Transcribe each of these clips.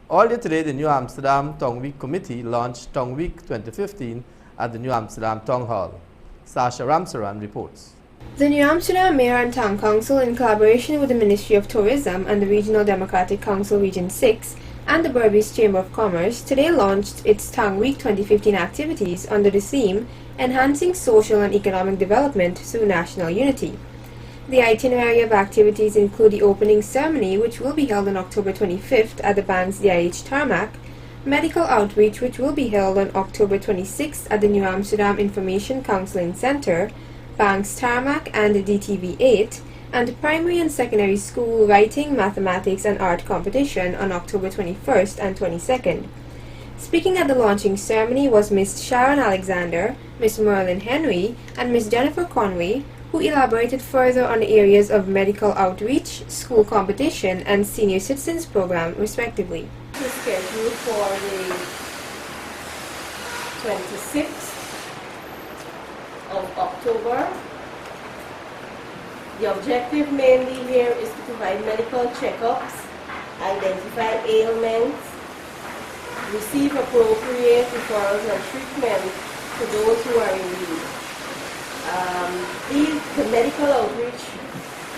Earlier today, the New Amsterdam Tongue Week Committee launched Tongue Week 2015 at the New Amsterdam Tongue Hall. Sasha Ramsaran reports. The New Amsterdam Mayor and Town Council, in collaboration with the Ministry of Tourism and the Regional Democratic Council Region 6 and the Berbice Chamber of Commerce, today launched its Tongue Week 2015 activities under the theme Enhancing Social and Economic Development Through National Unity. The itinerary of activities include the opening ceremony, which will be held on October 25th at the bank's DIH tarmac, medical outreach, which will be held on October 26th at the New Amsterdam Information Counseling Center, bank's tarmac and DTV 8, and primary and secondary school writing, mathematics and art competition on October 21st and 22nd. Speaking at the launching ceremony was Ms. Sharon Alexander, Ms. Merlin Henry, and Ms. Jennifer Conway, who elaborated further on the areas of medical outreach, school competition, and senior citizens program, respectively. The schedule for the 26th of October. The objective mainly here is to provide medical checkups, identify ailments, receive appropriate referrals and treatment to those who are in need. The medical outreach,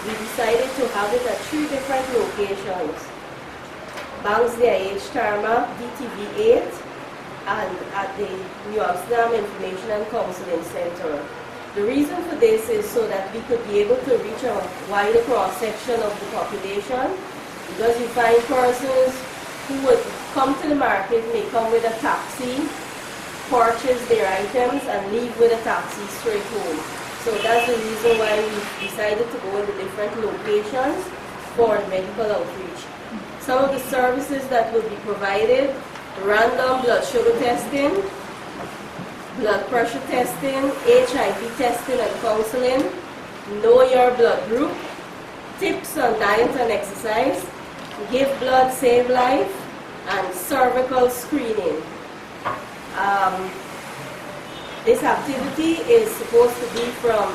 we decided to have it at 3 different locations: Banks DIH Tarmac, DTV 8, and at the New Amsterdam Information and Counseling Center. The reason for this is so that we could be able to reach a wider cross-section of the population, because you find persons who would come to the market may come with a taxi, purchase their items, and leave with a taxi straight home. So that's the reason why we decided to go into different locations for the medical outreach. Some of the services that will be provided: random blood sugar testing, blood pressure testing, HIV testing and counseling, know your blood group, tips on diet and exercise, give blood, save life, and cervical screening. This activity is supposed to be from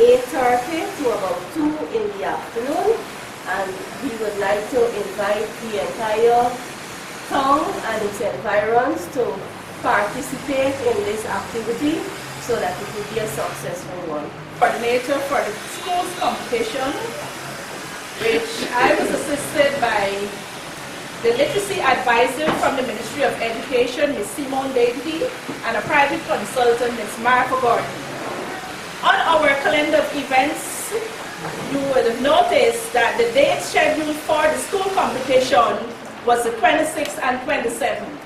8:30 to about 2 in the afternoon, and we would like to invite the entire town and its environs to participate in this activity so that it will be a successful one. Coordinator for the schools competition, which I was assisted by the literacy advisor from the Ministry of Education, Ms. Simone Dainty, and a private consultant, Ms. Martha Gordon. On our calendar of events, you would have noticed that the date scheduled for the school competition was the 26th and 27th.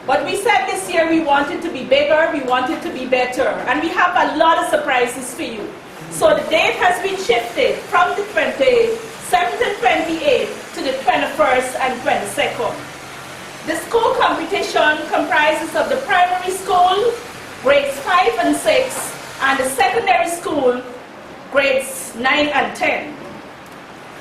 But we said this year we wanted to be bigger, we wanted to be better, and we have a lot of surprises for you. So the date has been shifted from the 27th and 28th to the 21st and 22nd. The school competition comprises of the primary school, grades 5 and 6, and the secondary school, grades 9 and 10.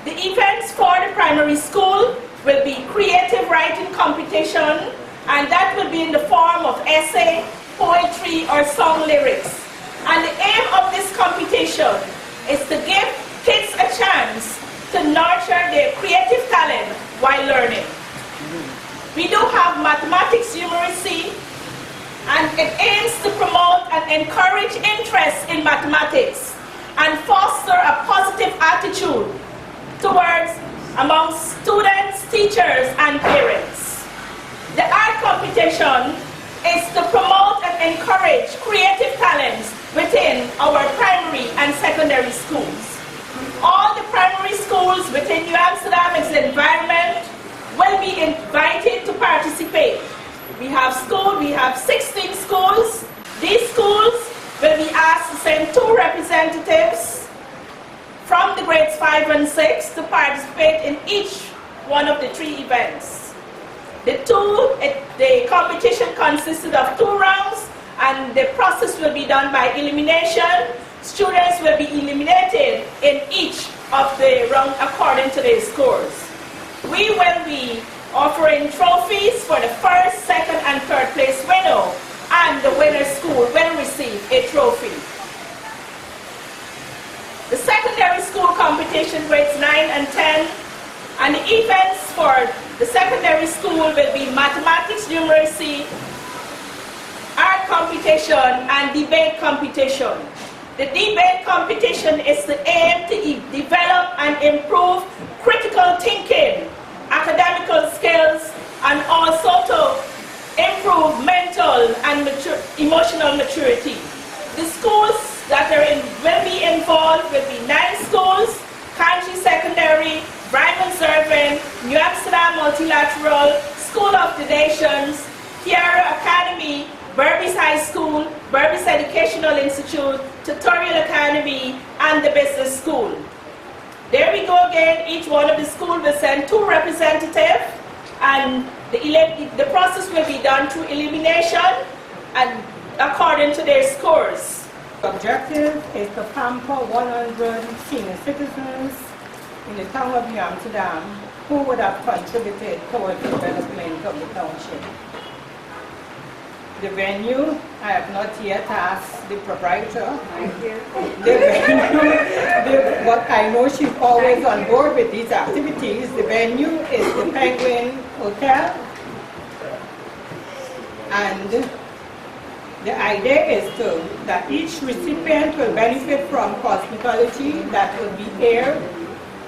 The events for the primary school will be creative writing competition, and that will be in the form of essay, poetry, or song lyrics. And the aim of this competition is to give kids a chance to nurture their creative talent while learning. We do have mathematics numeracy, and it aims to promote and encourage interest in mathematics and foster a positive attitude towards amongst students, teachers, and parents. The art competition is to promote and encourage creative talents within our primary and secondary schools. All the primary schools within New Amsterdam's environment will be invited to participate. We have 16 schools. These schools will be asked to send 2 representatives from the grades 5 and 6 to participate in each one of the 3 events. The competition consisted of 2 rounds, and the process will be done by elimination. Students will be eliminated in each of the rounds according to their scores. We will be offering trophies for the first, second, and third place winner, and the winner school will receive a trophy. The secondary school competition, grades 9 and 10, and the events for The secondary school will be mathematics, numeracy, art competition, and debate competition. The debate competition is the aim to develop and improve critical thinking, academical skills, and also to improve mental and emotional maturity. The schools that will be involved will be 9 schools: Country Secondary, Brigham Serving, New Amsterdam Multilateral, School of the Nations, Tiara Academy, Burbis High School, Burbis Educational Institute, Tutorial Academy, and the Business School. There we go again. Each one of the schools will send 2 representatives, and the process will be done through elimination and according to their scores. The objective is to pamper 100 senior citizens in the town of New Amsterdam who would have contributed towards the development of the township. The venue, I have not yet asked the proprietor. The venue, but I know she's always on board with these activities. The venue is the Penguin Hotel, and the idea is that each recipient will benefit from cosmetology, that will be hair,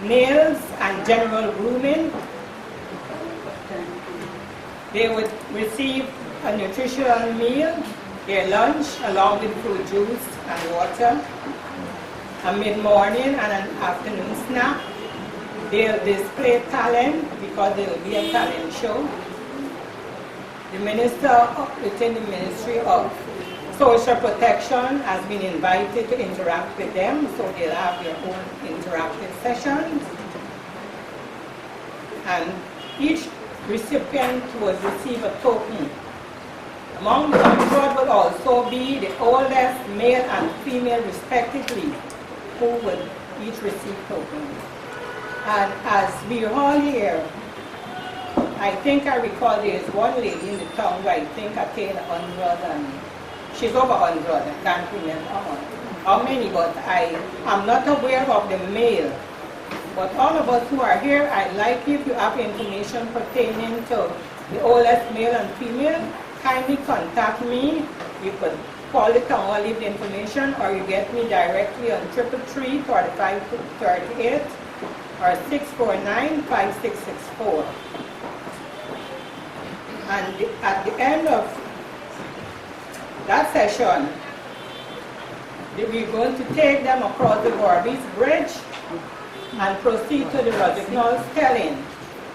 nails, and general grooming. They would receive a nutritional meal, their lunch, along with fruit juice and water, a mid-morning and an afternoon snack. They'll display talent because there will be a talent show. The minister within the Ministry of Social Protection has been invited to interact with them, so they'll have their own interactive sessions. And each recipient will receive a token. Among the 100 will also be the oldest male and female respectively, who will each receive tokens. And as we are all here, I think I recall there is one lady in the town who I think attained 100, and she's over 100, I can't remember how many, but I am not aware of the male. But all of us who are here, I'd like if you have information pertaining to the oldest male and female, kindly contact me. You could call the town or leave the information, or you get me directly on 333-4538 or 649-5664. And at the end of that session, we're going to take them across the Burbis Bridge and proceed to the Rozignol Stelling,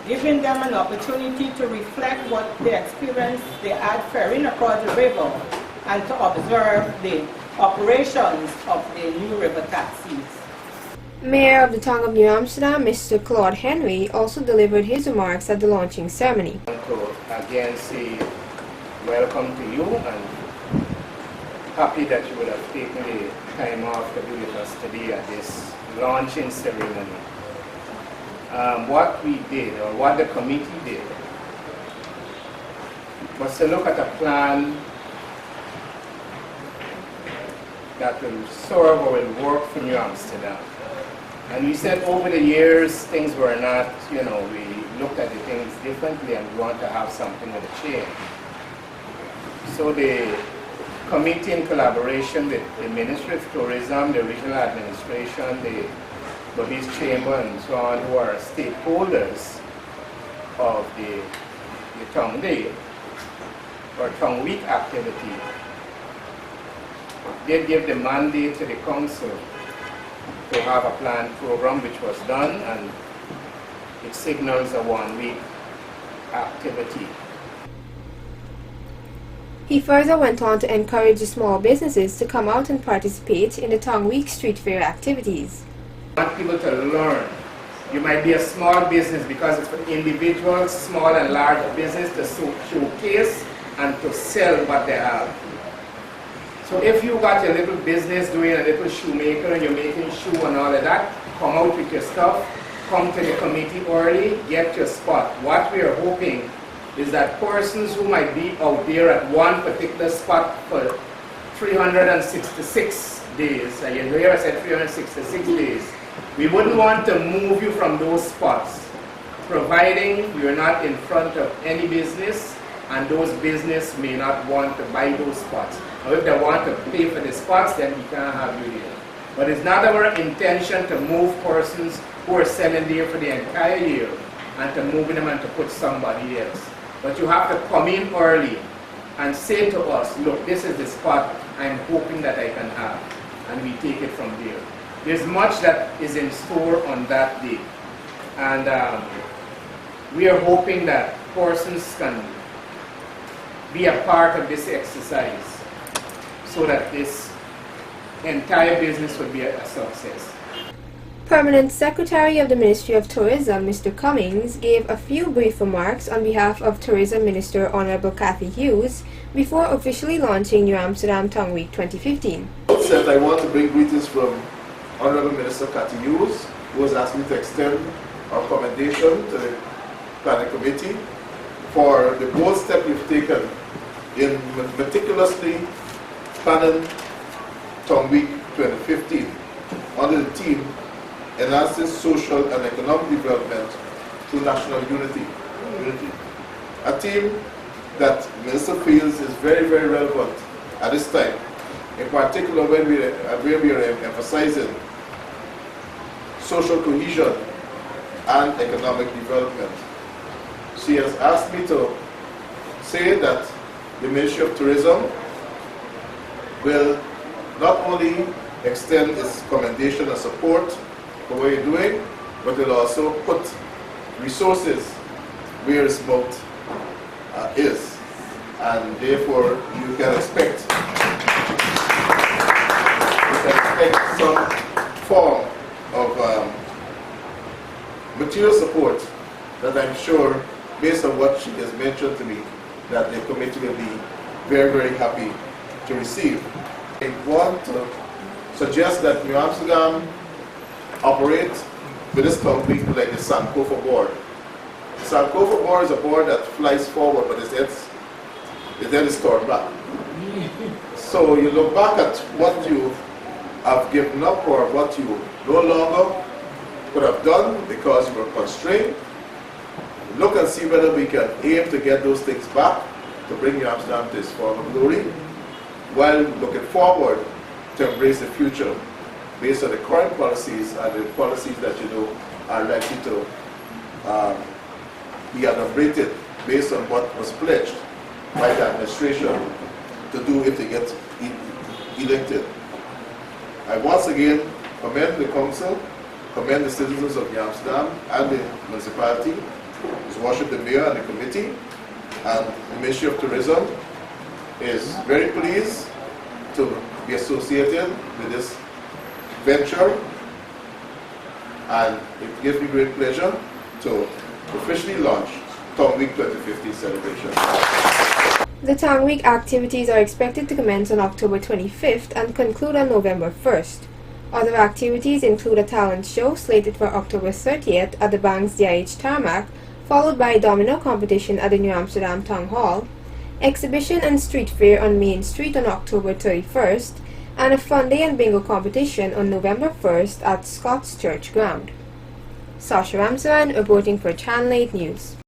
giving them an opportunity to reflect what they experienced they had ferrying across the river and to observe the operations of the new river taxis. Mayor of the town of New Amsterdam, Mr. Claude Henry, also delivered his remarks at the launching ceremony. I want to again say welcome to you, and happy that you would have taken the time off to be with us today at this launching ceremony. What we did, or what the committee did, was to look at a plan that will serve or will work for New Amsterdam. And we said over the years things were not, we looked at the things differently, and we want to have something with a change. So the committee, in collaboration with the Ministry of Tourism, the regional administration, the Burbis Chamber, and so on, who are stakeholders of the Tongue Day or Tongue Week activity, they give the mandate to the council to have a planned program, which was done, and it signals a 1-week activity. He further went on to encourage the small businesses to come out and participate in the Tongue Week Street Fair activities. I want people to learn. You might be a small business because it's for individuals, small and large business, to showcase and to sell what they have. So if you got your little business doing a little shoemaker and you're making shoe and all of that, come out with your stuff, come to the committee early, get your spot. What we are hoping is that persons who might be out there at one particular spot for 366 days, and you hear I said 366 days, we wouldn't want to move you from those spots. providing you're not in front of any business and those business may not want to buy those spots. Or if they want to pay for the spots, then we can't have you there. But it's not our intention to move persons who are selling there for the entire year and to move them and to put somebody else. But you have to come in early and say to us, look, this is the spot I'm hoping that I can have. And we take it from there. There's much that is in store on that day. And we are hoping that persons can be a part of this exercise so that this entire business would be a success. Permanent Secretary of the Ministry of Tourism, Mr. Cummings, gave a few brief remarks on behalf of Tourism Minister Honorable Cathy Hughes before officially launching New Amsterdam Tongue Week 2015. Said I want to bring greetings from Honorable Minister Cathy Hughes, who has asked me to extend our commendation to the Planning Committee for the bold step you've taken in meticulously planning Tongue Week 2015 under the theme Enhancing Social and Economic Development through National Unity. A theme that the Minister feels is very, very relevant at this time, in particular when we are emphasizing social cohesion and economic development. She has asked me to say that the Ministry of Tourism will not only extend its commendation and support for what you're doing, but will also put resources where its mouth is. And therefore, you can expect some form of material support that I'm sure, based on what she has mentioned to me, that the committee will be very, very happy to receive. I want to suggest that New Amsterdam operate with this Tongue Week like the Sankofa board. The Sankofa board is a board that flies forward, but its head is turned back. So you look back at what you have given up or what you no longer could have done because you were constrained. Look and see whether we can aim to get those things back to bring New Amsterdam to its former glory, while looking forward to embrace the future based on the current policies and the policies that you know are likely to be adopted based on what was pledged by the administration to do if they get elected. I once again commend the Council, commend the citizens of New Amsterdam and the municipality, His Worship the Mayor and the committee, and the Ministry of Tourism is very pleased to be associated with this venture, and it gives me great pleasure to officially launch Tongue Week 2015 celebration. The Tongue Week activities are expected to commence on October 25th and conclude on November 1st. Other activities include a talent show slated for October 30th at the bank's DIH tarmac, followed by a domino competition at the New Amsterdam Town Hall, exhibition and street fair on Main Street on October 31st, and a fun day and bingo competition on November 1st at Scott's Church Ground. Sasha Ramsaran reporting for Channel 8 News.